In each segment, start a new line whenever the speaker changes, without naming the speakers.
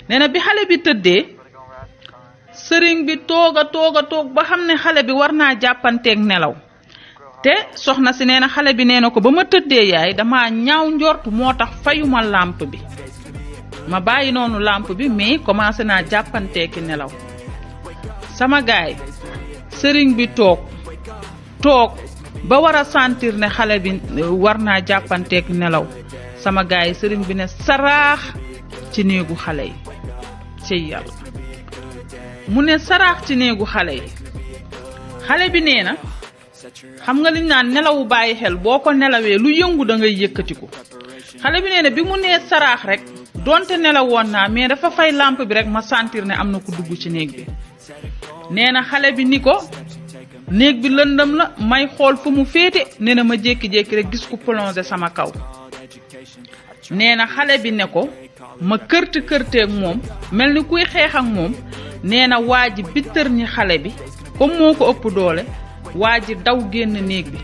nee na bi xale bi tëddee sëriñ bi toog ba xam ne xale bi war naa jàppanteeg nelaw te soxna si nee na xale bi nee na ko ba ma tëddee yaay dama ñaaw njort moo tax fayuma lampe bi ma bàyyi noonu lampe bi mais commencé naa jàppanteeki nelaw sama gaay sëriñ bi toog ba war a sentir ne xale bi war naa jàppanteek nelaw sama gaay sëriñ bi ne saraax ci néegu xale yi ci yàlla mu ne saraax ci néegu xale yi xale bi nee na xam nga liñ naan nelawu bàyyi xel boo ko nelawee lu yëngu da ngay yëkkatiku xale bi nee na bi mu nee saraax rek donte nelawoon naa mais dafa fay lampe bi rek ma sentir ne am na ku dugg ci néeg bi nee na xale bi ni ko néeg bi lëndëm la may xool fu mu féete nee na ma jékki-jékki rek gis ku plongé sama kaw nee na xale bi ne ko ma kërteeg moom mel ni kuy xeex ak moom nee na waa ji bittër ñi xale bi comme moo ko ëpp doole waa ji daw génn néeg bi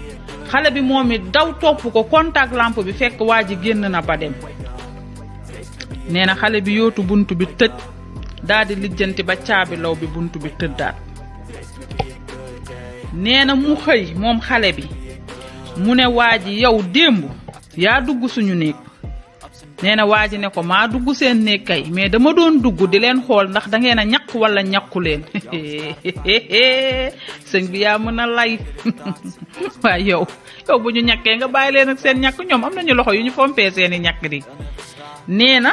xale bi moom it daw topp ko contact lampe bi fekk waa ji génn na ba dem nee na xale bi yootu bunt bi tëj daldi lijjanti ba caabi law bi bunt bi tëddaat nee na mu xëy moom xale bi mu ne waa ji yow démb yaa dugg suñu néeg nee na waa ji ne ko maa dugg seen néeg kay mais dama doon dugg di leen xool ndax da ngeen a ñaq wala ñaqu leen sëñ bi yaa mën a lay waaye yow bu ñu ñaqee nga bàyyi leen ak seen ñaq ñoom am nañu loxo yu ñu fompee seeni ñaq di nee na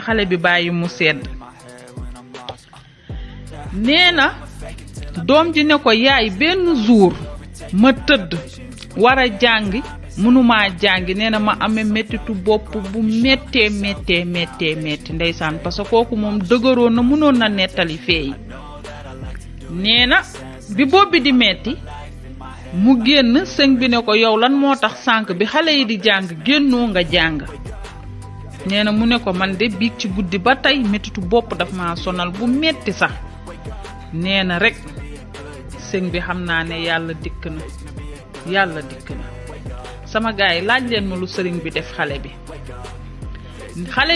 xale bi bàyyi mu sedd nee na doom ji ne ko yaay benn jour ma tëdd war a jàngi mënumaa jàngi nee na ma amee mettitu bopp bu méttee ndeysaan parce que kooku moom dëgëroon na mënoon na nettali feey nee na bi bopp bi di metti mu génn sëñ bi ne ko yow lan moo tax sànq bi xale yi di jàng génnoo nga jàng nee na mu ne ko man de biig ci guddi ba tey mettitu bopp daf ma sonal bu metti sax nee na rek sëñ bi xam naa ne yàlla dikk na sama gaay laaj leen ma lu sëriñ bi def xale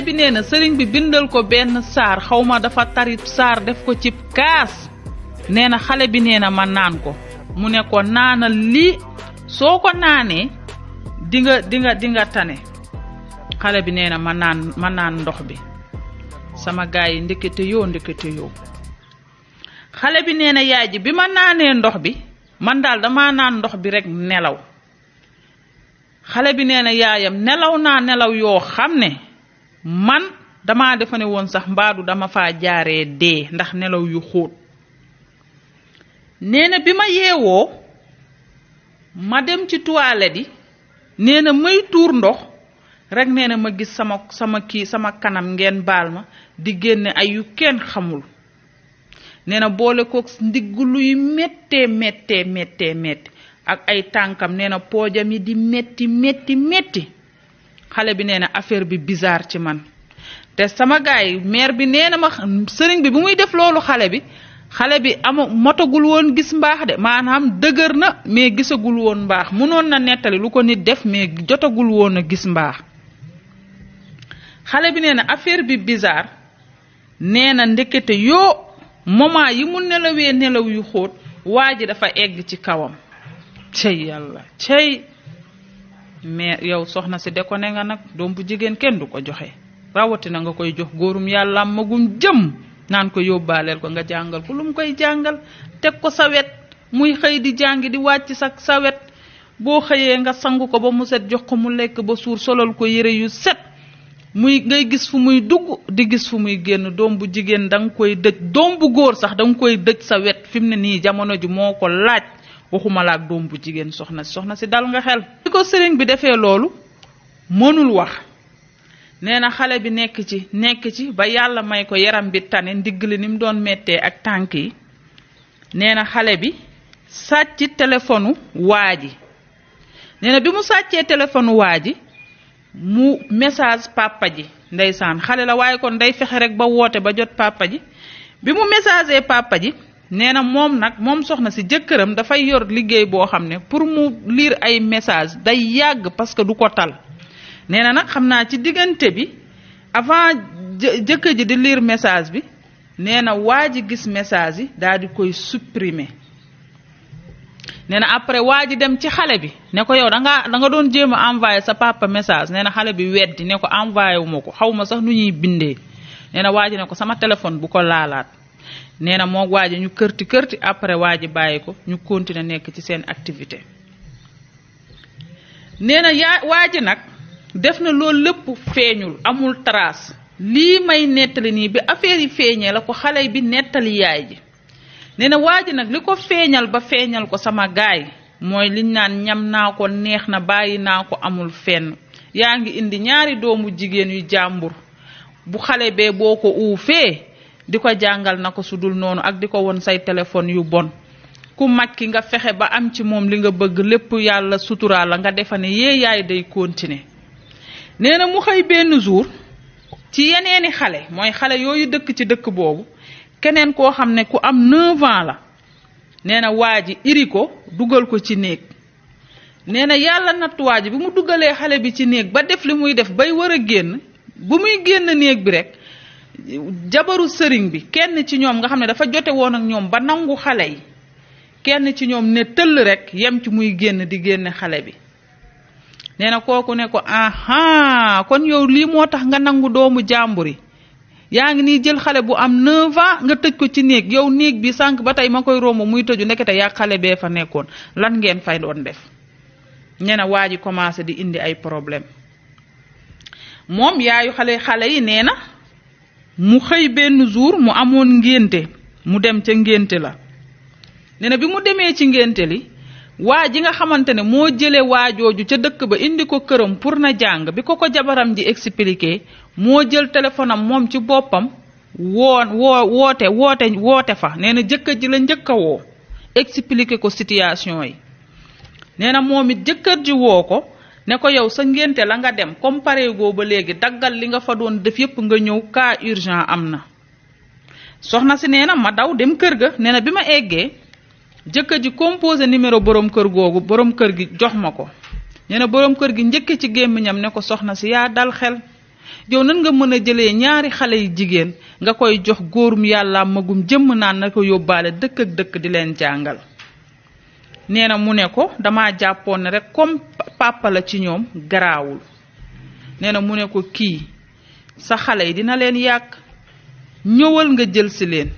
bi nee na sëriñ bi bindal ko benn saar xawma dafa tarib saar def ko ci kaas nee na xale bi nee na ma naan ko mu ne ko naanal lii soo ko naanee di nga tane xale bi nee na ma naan ndox bi sama gaay yi ndekete yoo xale bi nee na yaay ji bi ma naanee ndox bi man daal dama naan ndox bi rek nelaw xale bi nee na yaayam nelaw naa nelaw yoo xam ne man dama defe ne woon sax mbaadu dama faa jaaree dee ndax nelaw yu xóot nee na bi ma yeewoo ma dem ci toilette yi nee na may tuur ndox rek nee na ma gis sama kanam ngeen baal ma di génne ay yu kenn xamul nee na boole kook ndigg luy méttee ak ay tànkam nee na poojam yi di métti xale bi nee na affaire bi bizarre ci man te sama gaay mère bi nee na ma sëriñ bi bu muy def loolu xale bi motagul woon gis mbaax de maanaam dëgër na mais gisagul woon mbaax mënoon na nettali lu ko nit def mais jotagul woon a gis mbaax xale bi nee na affaire bi bizarre nee na ndekete yoo moment yi mu nelawee nelaw yu xóot waa ji dafa egg ci kawam cey yàlla cey mais yow soxna si de ko ne nga nag doom bu jigéen kenn du ko joxe rawatina nga koy jox góorum yàlla magum jëm naan ko yóbbaaleel ko nga jàngal ko lu mu koy jàngal teg ko sa wet muy xëy di jàngi di wàcc sa wet boo xëyee nga sangu ko ba mu set jox ko mu lekk ba suur solal ko yére yu set ngay gis fu muy dugg di gis fu muy génn doom bu jigéen da nga koy dëj doom bu góor sax da nga koy dëj sa wet fi mu ne nii jamono ji moo ko laaj waxuma la ak doom bu jigéen soxna si dal nga xel. bi ko sëriñ bi defee loolu mënul wax nee na xale bi nekk ci ba yàlla may ko yaram bi tane ndigg li ni mu doon mettee ak tànk yi nee na xale bi sàcc téléphone waa ji nee na bi mu sàccee téléphone waa ji mu message papa ji ndeysaan xale la waaye kon day fexe rek ba woote ba jot papa ji bi mu messagee papa ji nee na moom soxna si jëkkëram dafay yor liggéey boo xam ne pour mu lire ay message day yàgg parce que du ko tal nee na nag xam naa ci diggante bi avant jëkkër ji di lire message bi nee na waa ji gis message yi daal di koy supprimer nee na après waa ji dem ci xale bi ne ko yow da nga doon jéem a envoyé sa papa message nee na xale bi weddi ne ko envoyé wu ma ko xaw ma sax nu ñuy bindee nee na waa ji ne ko sama téléphone bu ko laalaat nee na moo waa ji ñu kërti après waa ji bàyyi ko ñu continuer nekk ci seen activité nee na waa ji nag def na loolu lépp feeñul amul trace lii may nettali nii bi affaire yi feeñee la ko xale bi nettali yaay ji nee na waa ji nag li ko feeñal ba feeñal ko sama gaay mooy liñ naan ñam naa ko neex na bàyyi naa ko amul fenn yaa ngi indi ñaari doomu jigéen yu jàmbur bu xale bee boo ko uufee di ko jàngal na ko sudul noonu ak di ko won say téléphone yu bon ku mag ki nga fexe ba am ci moom li nga bëgg lépp yàlla suturaal la nga defa ne yee yaay day continuer nee na mu xëy benn jour ci yeneeni xale mooy xale yooyu dëkk ci dëkk boobu keneen koo xam ne ku am 9 ans la nee na waa ji iri ko dugal ko ci néeg nee na yàlla natt waa ji bi mu dugalee xale bi ci néeg ba def li muy def bay war a génn bu muy génn néeg bi rek jabaru sëriñ bi kenn ci ñoom nga xam ne dafa jote woon ak ñoom ba nangu xale yi kenn ci ñoom ne tëll rek yem ci muy génn di génne xale bi nee na kooku ne ko aha kon yow lii moo tax nga nangu doomu jàmbur yi yaa ngi nii jël xale bu am 9 ans nga tëj ko ci néeg yow néeg bi sànq ba tey ma koy romb muy tëju ndekete yaa xale bee fa nekkoon lan ngeen fay doon def nee na waa ji commencé di indi ay problème moom yaayu xale yi nee na mu xëy benn jour mu amoon ngénte mu dem ca ngénte la nee na bi mu demee ci ngénte li waa ji nga xamante ne moo jële waajooju ca dëkk ba indi ko këram pour na jàng bi ko jabaram ji expliqué moo jël téléphone am moom ci boppam woote fa nee na jëkkër ji la njëkk a woo expliqué ko situation yi nee na moom it jëkkër ji woo ko ne ko yow sa ngénte la nga dem comme pareegoo ba léegi daggal li nga fa doon def yépp nga ñëw cas urgent am na soxna si nee na ma daw dem kër ga nee na bi ma eggee jëkkër ji composé numéro borom kër googu borom kër gi jox ma ko nee na borom kër gi njëkke ci gémmiñam ne ko soxna si yaa dal xel yow nan nga mën a jëlee ñaari xale yu jigéen nga koy jox góorum yàlla magum jëmm naan na ko yóbbaale dëkk ak dëkk di leen jàngal nee na mu ne ko dama jàppoon ne rek comme papa la ci ñoom garaawul nee na mu ne ko kii sa xale yi dina leen yàq ñëwal nga jël si leen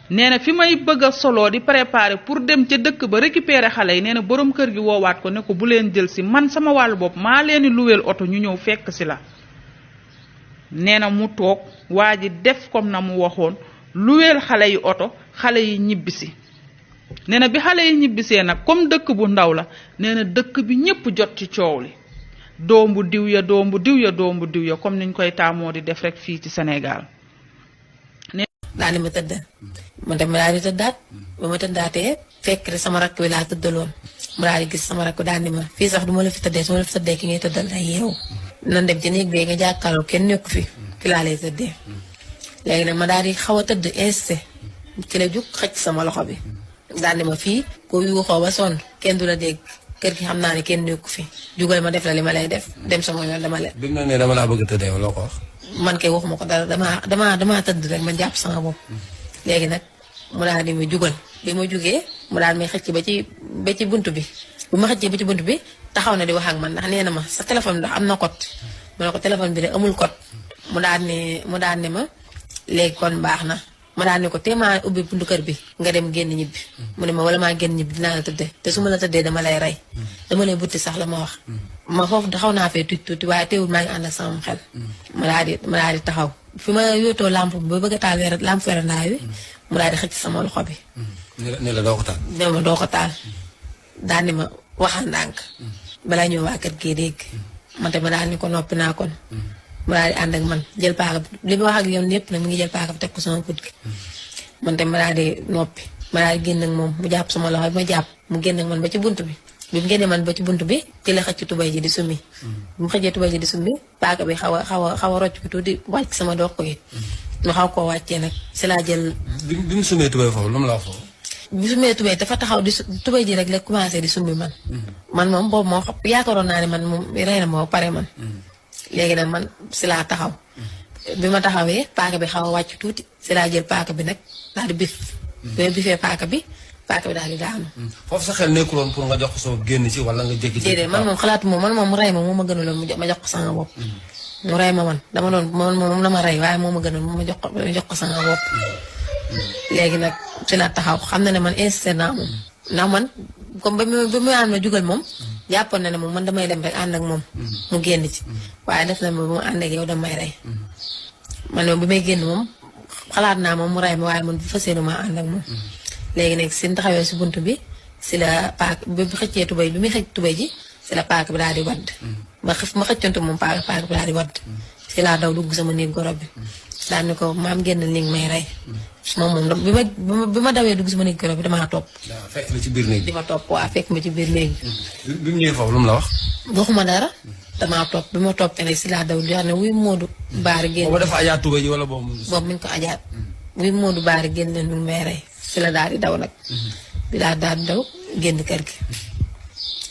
nee na fi may bëgg a soloo di préparer pour dem ca dëkk ba récupérer xale yi nee na borom kër gi woowaat ko ne ko bu leen jël si man sama wàllu bopp maa leen di luweel oto ñu ñëw fekk si la nee na mu toog waa ji def comme na mu waxoon luweel xale yi oto xale yi ñibbisi nee na bi xale yi ñibbisee nag comme dëkk bu ndaw la nee na dëkk bi ñépp jot ci coow li doombu diw ya doombu diw ya doombu diw ya comme niñ koy taamoo di def rek fii ci Sénégal.
daal di ma tëddal ma dem ma daal di tëddaat ba ma tëddaatee fekk rek sama rakk bi laa tëddaloon ma daal di gis sama rakk daal di ma fii sax du ma la fi tëddee su ma la fi tëddee ki ngay tëddal day yeewu nan dem ci néeg bee nga jàkkaarloo kenn nekku fi laa lay tëddee léegi nag ma daal di xaw a tëdd insisté ci la jug xëcc sama loxo bi daal di ma fii ko yuuxoo ba sonn kenn du la dégg kër gi xam naa ne kenn nekku fi jugal ma def la li ma lay def dem sama yoon dama leen.
bi mu ne dama laa bëgg a tëddee loo ko wax.
man kay waxuma ko dara damaa tëdd rek ma jàpp sama bopp léegi nag mu daal di ma jugal bi ma jugee mu daal may xëcc ba ci buntu bi bu ma xëccee ba ci buntu bi taxaw na di wax ak man ndax nee na ma sa téléphone ndax am na code ma ne ko téléphone bi de amul code mu daal ne ma léegi kon baax na ma daal ne ko téemaa ubbi buntu kër bi nga dem génn ñibbi mu ne ma wala maa génn ñibbi dinaa la tëddee te su ma la tëddee dama lay rey dama lay butti sax la ma wax ma foofu xaw naa fee tuuti waaye teewul maa ngi ànd ak sama xel ma daal di taxaw fi ma yootoo lamp bi ba bëgg a taal lamp werandaay bi mu daal di xëcc sama loxo bi
ne la doo ko taal
ne ma doo ko taal daal ni ma waxal ndànk balaa ñëw waa kër gee dégg man te ma daal ni ko noppi naa kon mu daal di ànd ak man jël paaka li ma wax ak yoon yëpp nag mi ngi jël paaka bi teg ko sama put gi man te ma daal di noppi ma daal di génn ak moom mu jàpp sama loxo bi ma jàpp mu génn ak man ba ci bunt bi bi mu génnee man ba ci bunt bi ci la xëcc tubay ji di summi bi mu xëccee tubay ji di summi paaka bi xaw a rocc ko tuuti wàcc sama dox ko it mu xaw koo wàccee nag si laa jël.
bi mu summee tubay foofu lu mu la wax foofu.
bi sumee tubay dafa taxaw di tubay ji rek la commencé di summi man. man moom boobu moo xam yaakaaroon naa ne man moom rey na ma ba pare man. léegi nag man si laa taxaw. bi ma taxawee paaka bi xaw a wàcc tuuti si laa jël paaka bi nag daal di bif. bi ma bifee paaka bi daal di daanu.
foofu sa xel nekkuloon pour nga jox ko soo génn ci wala nga jékki-jékki.
déedéet man moom xalaatu moom mu rey ma moo ma gënaloon ma jox ko sama bopp. mu rey ma man dama doon moom dama rey waaye moo ma gënal ma jox ko sama bopp. léegi nag ci la taxaw xam na ne man insisté naa moom ndax man comme ba mu naan ma jugal moom jàppoon na ne moom man damay dem rek ànd ak moom mu génn ci waaye def na ma bu ma ànd ak yow damay rey man moom bi may génn moom xalaat naa moom mu rey ma waaye man bu fas yéene maa ànd ak moom. léegi nag si taxawee si bunt bi si la paak bi xëccee tubéy bi muy xëcc tubéy ji si la paak bi daal di wadd ma xëccantu moom paak bi daal di wadd si laa daw dugg sama néeg gorob bi daal ni ko maam génnal ni may rey moom bi ma dawee dugg sama néeg gorob bi damaa topp.
waaw fekk na ci biir néeg bi.
di ma topp waa fekk ma ci biir néeg bi.
bi mu ñëwee foofu lu mu la wax.
waxuma dara damaa topp bi ma toppee nag si laa daw di wax ne wuy Moodu Baari génn.
boobu dafa ajaat tubéy ji wala boobu.
boobu mi ngi ko ajaat wuy Moodu Baari génn ni may rey si la daal di daw nag. bi daal di daw génn kër gi.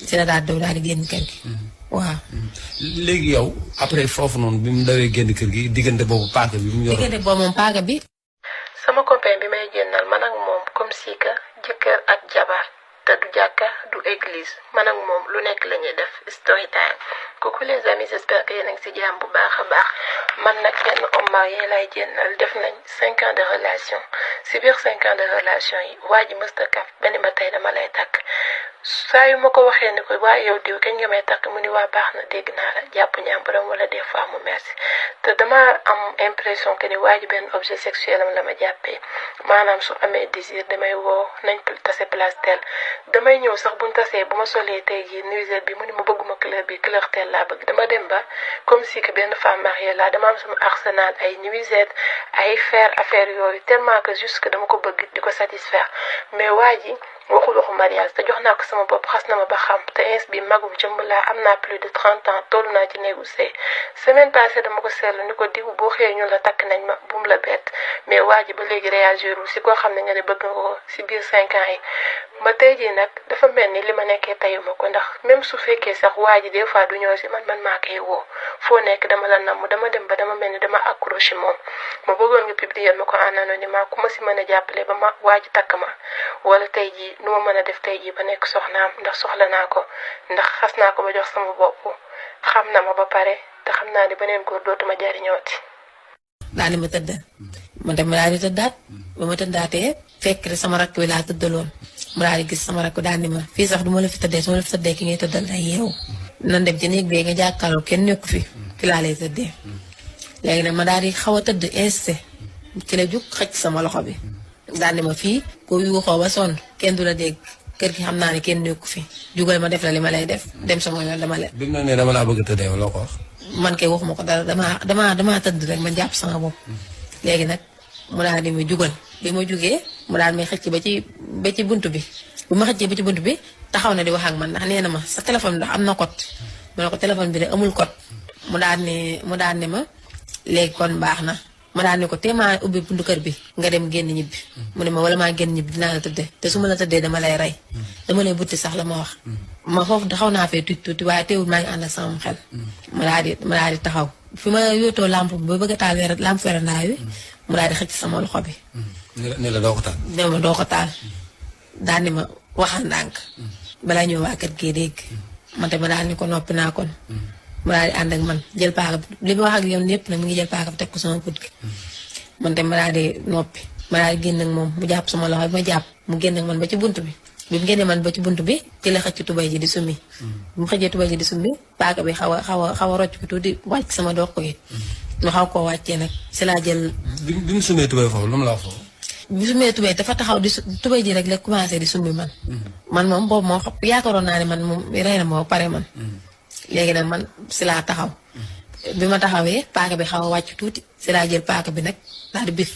si la daal di daw daal di génn kër gi. waaw.
léegi yow après foofu noonu bi mu dawee génn kër gi diggante boobu paaka bi mu yor.
diggante boobu moom paaka bi.
sama copain bi may génnal man ak moom comme si que jëkkër ak jabar te du jàkka du église man ak moom lu nekk la ñuy def story time. coucou les amis, j'espère que yéen a ngi si jàmm bu baax a baax man nag benn homme marié lay génnal def nañ 5 ans de relation si biir 5 ans de relation yi waa ji mësta kaf benn ba tey dama lay takk saa yu ma ko waxee ni ko waa yow diw kañ nga may takk mu ni waa baax na dégg naa la jàpp ñàmbaram wala des fois mu merci te dama am impression que ni waa ji benn objet sexuel am la ma jàppee maanaam su amee désir damay woo nañ tase place tel damay ñëw sax buñ tasee bu ma solee tey jii nuisette bi mu ni ma bëgguma couleur bi couleur tel laa bëgg dama dem ba comme si que benn femme mariée laa dama am sama arsenal ay nuisette ay fer affaire yooyu tellement que juste que dama ko bëgg di ko satisfaire mais waa ji waxul waxu mariage te jox naa ko sama bopp xas na ma ba xam te ins bi magum jëmb laa am naa plus de 30 ans toll naa ci néegu sëy semaine passée dama ko seetlu ni ko diw boo xëyee ñu la takk nañ ma bum la bett mais waa ji ba léegi réagirul si koo xam ne nga ne bëgg nga ko si biir 5 ans yi ma tey jii nag dafa mel ni li ma nekkee tayuma ko ndax même su fekkee sax waa ji des fois du ñëw si man maa koy woo foo nekk dama la namm dama dem ba dama mel ni dama accroché moom ma bëggoon nga publier ma ko en anonymat ku ma si mën a jàppale ba ma waa ji takk ma wala tey jii nu ma mën a def tey jii ba nekk soxnaam ndax soxla naa ko ndax xas naa ko ba jox sama bopp xam na ma ba pare te xam naa ne beneen góor dootuma jariñooti.
daal di ma tëddal ma dem daal di tëddaat ba ma tëddaatee fekk sama rakk bi laa tëddaloon mu daal di gis sama rakk daal di ma fii sax du ma la fi tëddee su ma la fi tëddee ki ngay tëddal day yeewu nan dem ci néeg bee nga jàkkaarloo kenn nekku fi laa lay tëddee léegi nag ma daal di xaw a tëdd insisté ci la jug xëcc sama loxo bi daal di ma fii ko yuuxoo ba sonn kenn du la dégg kër gi xam naa ne kenn nekku fi jugal ma def la li ma lay def dem sama yoon dama la.
bi mu ne dama laa bëgg a tëddee loo ko wax.
man kay waxuma ko dara damaa tëdd rek ma jàpp sama bopp. léegi nag mu daal di ma jugal bi ma jugee mu daal may xëcc ba ci buntu bi bu ma xëccee ba ci buntu bi taxaw na di wax ak man ndax nee na ma sa téléphone ndax am na code ma ne ko téléphone bi de amul code mu daal ne ma léegi kon baax na. ma daal ne ko téemaa ubbi buntu kër bi nga dem génn ñibbi mu ne ma wala maa génn ñibbi dinaa la tëddee te su ma la tëddee dama lay rey dama lay butti sax la ma wax ma foofu xaw naa fee tuuti waaye teewul maa ngi ànd ak sama xel ma daal di taxaw fi ma yóotoo lampe bi ba bëgg a taal lampe werandaay wi mu daal di xëcc sama loxo bi
ne la doo ko taal
ne ma doo ko taal daal ni ma waxal ndànk balaa ñëw waa kër gee dégg man te ma daal ni ko noppi naa kon mu daal di ànd ak man jël paaka bi li ma wax ak yow lépp nag mi ngi jël paaka bi teg ko sama put gi man te ma daal di noppi ma daal di génn ak moom mu jàpp sama loxo bi ma jàpp mu génn ak man ba ci bunt bi bi mu génnee man ba ci bunt bi ci la xëcc tubay ji di summi bi mu xëccee tubay ji di summi paaka bi xaw a rocc ko tuuti wàcc sama dox ko yi mu xaw koo wàccee nag si laa jël.
bi mu summee tubay foofu lu mu la wax foofu.
bi sumee tubay dafa taxaw di tubay ji rek la commencé di summi man. man moom boobu moo xam yaakaaroon naa ne man moom rey na ma ba pare man. léegi nag man si laa taxaw bi ma taxawee paaka bi xaw a wàcc tuuti si laa jël paaka bi nag daal di bif.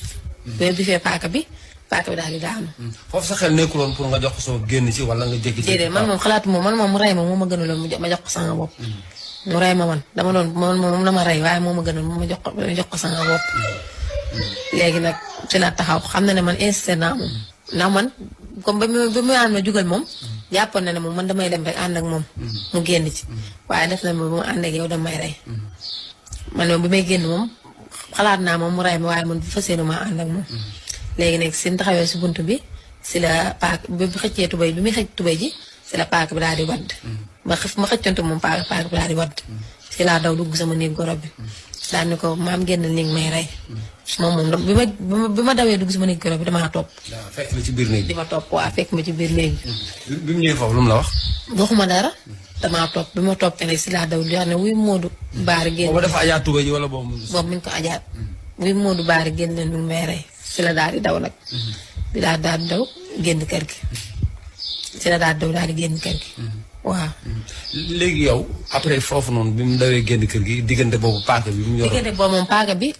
bi ma bifee paaka bi daal di daanu.
foofu sa xel nekkuloon pour nga jox ko soo génn ci wala nga jékki-jékki.
déedéet man moom xalaatu moom mu rey ma moo ma gënaloon ma jox ko sama bopp. mu rey ma man dama doon moom dama rey waaye moo ma gënal ma jox ko sama bopp. léegi nag ci la taxaw xam na ne man insisté naa moom ndax man comme ba mu naan ma jugal moom. jàppoon na ne moom man damay dem rek ànd ak moom mu génn ci waaye def na ma bu ma ànd ak yow damay rey man moom bi may génn moom xalaat naa moom mu ray ma waaye man bu fas yéene maa ànd ak moom. léegi nag seen taxawee si buntu bi si la paak bi xëccee tubéy bi muy xëcc tubéy ji si la paak bi daal di wadd. ma xëccantu moom paak bi daal di wadd. si laa daw dugg sama néeg gorob bi. daal ni ko maam génnal ni may rey. moom bi ma dawee dugg sama néeg gorob bi damaa topp.
waaw fekk na ci biir néeg bi.
di ma topp waa fekk ma ci biir néeg bi.
bi mu ñëwee foofu lu mu la wax.
waxuma dara. damaa topp bi ma toppee nag si laa daw di wax ne wuy Moodu Baari génn.
boobu dafa ajaat tubéy ji wala boobu.
boobu mi ngi ko ajaat. wuy Moodu Baari génn ni may rey. si la daal di daw nag. di daal di daw génn kër gi. si la daal di daw daal di génn kër gi. waaw.
léegi yow après foofu noonu bi mu dawee génn kër gi diggante boobu paaka bi mu yor.
diggante boobu moom paaka bi.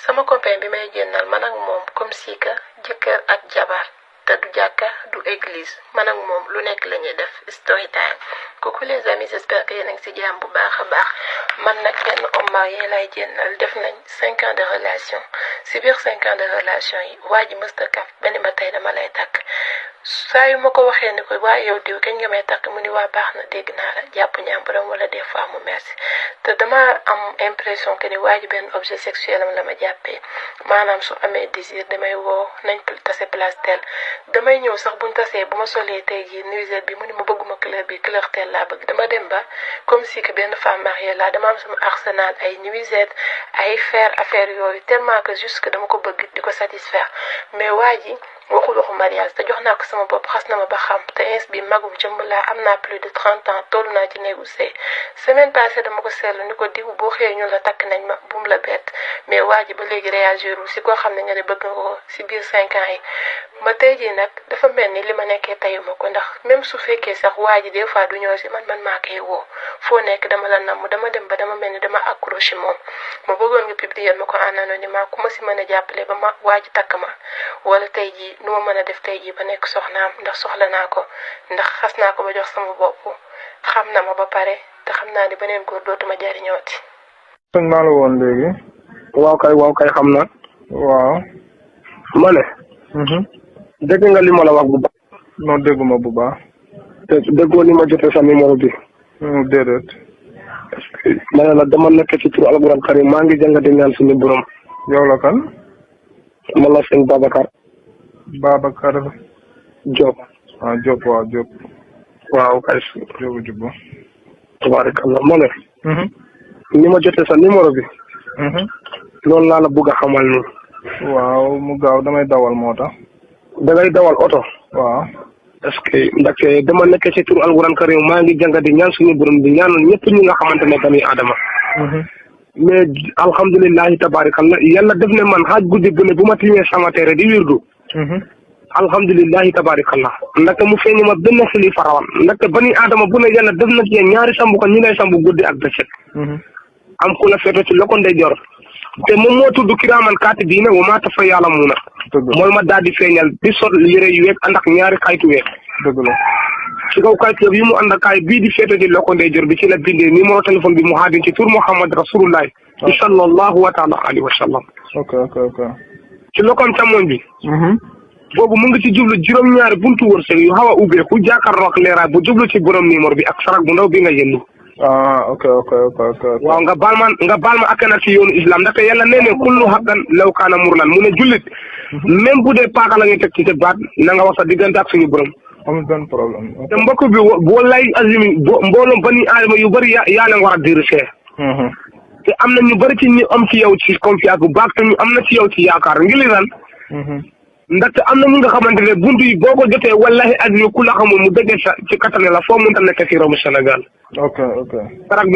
sama copain bi may génnal man ak moom comme si que jëkkër ak jabar te du jàkka du église man ak moom lu nekk la ñuy def story time. coucou les amis j'espère que yéen a ngi si jàmm bu baax a baax man nag benn homme marié lay génnal def nañ 5 ans de relation si biir 5 ans de relation yi waa ji mësta kaf benn ma tey dama lay takk saa yu ma ko waxee ni ko waa yow diw kañ nga may takk mu ni waa baax na dégg naa la jàpp ñàmburam wala des fois mu merci te dama am impression que ni waa ji benn objet sexuel am la ma jàppee maanaam su amee désir damay woo nañ tase place tel damay ñëw sax buñ tasee bu ma solee tey jii nuisette bi mu ni ma bëgguma couleur bi couleur tel laa bëgg dama dem ba comme si que benn femme mariée laa dama am sama arsenal ay nuisette ay fer affaire yooyu tellement que juste que dama ko bëgg di ko satisfaire mais waa ji waxul waxu mariage te jox naa ko sama bopp xas na ma ba xam te ins bi magum jëmb laa am naa plus de 30 ans toll naa ci néegu sëy semaine passée dama ko seetlu ni ko diw boo xëyee ñu la takk nañ ma bu mu la bett mais waa ji ba léegi réagirul si koo xam ne nga ne bëgg nga ko si biir 5 ans yi ma tey jii nag dafa mel ni li ma nekkee tayuma ko ndax même su fekkee sax waa ji des fois du ñëw si man maa koy woo foo nekk dama la namm dama dem ba dama mel ni dama accroché moom ma bëggoon nga publier ma ko en anonymat ku ma si mën a jàppale ba ma waa ji takk ma wala tey jii nu ma mën a def tey jii ba nekk soxnaam ndax soxla naa ko ndax xas naa ko ba jox sama bopp xam na ma ba pare te xam naa ni beneen góor dootuma jariñooti.
sëñ naa la woon léegi.
waaw kay xam na.
waaw.
ma ne. dégg nga li ma la wax bu baax.
non dégguma bu baax.
te déggoo ni ma jotee sa numéro bi.
déedéet.
ma ne la dama nekk ci turu alquran karim maa ngi jàngate ñaan suñu borom.
yow la kan.
man la sëñ Babacar.
Babacar.
Diop.
Diop waaw Diop.
waaw kay.
Diop jubbu.
tabaarakallah ma ne. ni ma jotee sa numéro bi. loolu laa la bëgg a xamal ni.
waaw mu gaaw damay dawal moo tax.
da ngay dawal oto.
waaw.
est-ce que ndaxte dama nekk ci turu alquran karim maa ngi jàngate ñaan suñu borom bi ñaanal ñëpp ñi nga xamante ne bani Adama. mais alhamdulilahi tabaarakallah yàlla def ne man xaaj guddi bu ne bu ma tiimee sama teere di wirdu. alhamdulilahi tabaarakallah ndaxte mu feeñ ma benn xili farawan ndaxte bani Adama bu ne yàlla def na ci ñaari sambu ko ñi lay sambu guddi ak bëccëg. am ku la feeto ci loko ndeyjoor te moom moo tudd kiraaman kaatibiina wa maa ya'lamuuna mooy ma daal di feeñal di sol yére yu weeg ànd ak ñaari xaytu weeg.
dëgg la.
ci kaw kayit yi mu ànd ak kaay bii di feeto ci loko ndeyjoor bi ci la bindee numéro téléphone bi mu haadin ci tur Muhammad Rasulullah sallallahu wa taala alayhi wa sallam.
ok.
ci lokoom càmmoñ bi. boobu mu ngi ci jublu juróom-ñaari buntu wërsëg yu xaw a ubbeeku jàkkaarloo ak leeraay bu jublu ci borom numéro bi ak sarak bu ndaw bi nga yëndu.
ok.
waaw nga baal ma ak na ci yoonu islam ndaxte yàlla nee ne kullu haqqan law kaana murnan mu ne jullit même bu dee paaka la ngay teg ci sa baat na nga wax sa diggante ak suñu borom.
amul benn problème.
te mbokk bi wallaay azimi mbooloom bani aadama yu bëri yaa leen war a diir see. te am na ñu bëri ci ñu am ci yow ci confiance bu baax te ñu am na ci yow ci yaakaar ngi li lan. ndaxte am na ñi nga xamante ne buntu yi boo ko jotee wallahi azimi ku la xamul mu dëggee sa ci kattane la foo mënta nekk ci réewu Sénégal.
ok.
sarak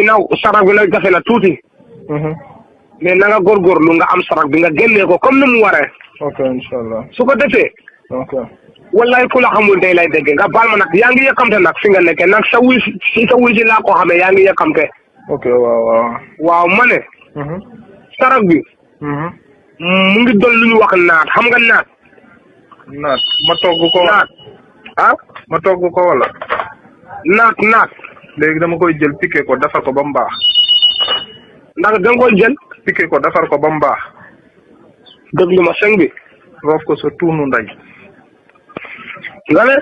bi nag jafe na tuuti. mais na nga góorgóorlu nga am sarak bi nga génnee ko comme ni mu waree.
ok inshallah.
su ko defee.
ok.
wallahi ku la xamul day lay dégg nga baal ma nag yaa ngi yëkkamte nag fi nga nekkee nag sa wuy si laa ko xamee yaa ngi yëkkamte.
ok waaw.
waaw ma ne. sarak bi. mu ngi doon lu ñu wax naat xam nga naat.
naat ma togg ko.
naat
ma togg ko wala.
naat.
léegi dama koy jël piqué ko defar ko ba mu baax.
ndax da nga koy jël.
piqué ko defar ko ba mu baax.
déglu ma sëñ bi.
roof ko sa tuunu ndey.
nga ne.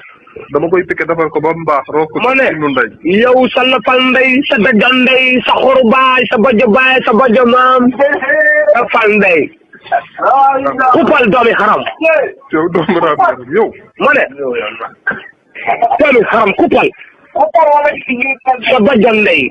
dama koy piqué defar ko ba mu baax. roof ko sa tuunu ndey.
yow sa lapal ndey sa dajal ndey sa xoru baay sa bajo maam. fal ndey kupal doomi xaram
yow doomu raam yow
ma ne doomi xaram kupal sa bajjan ndey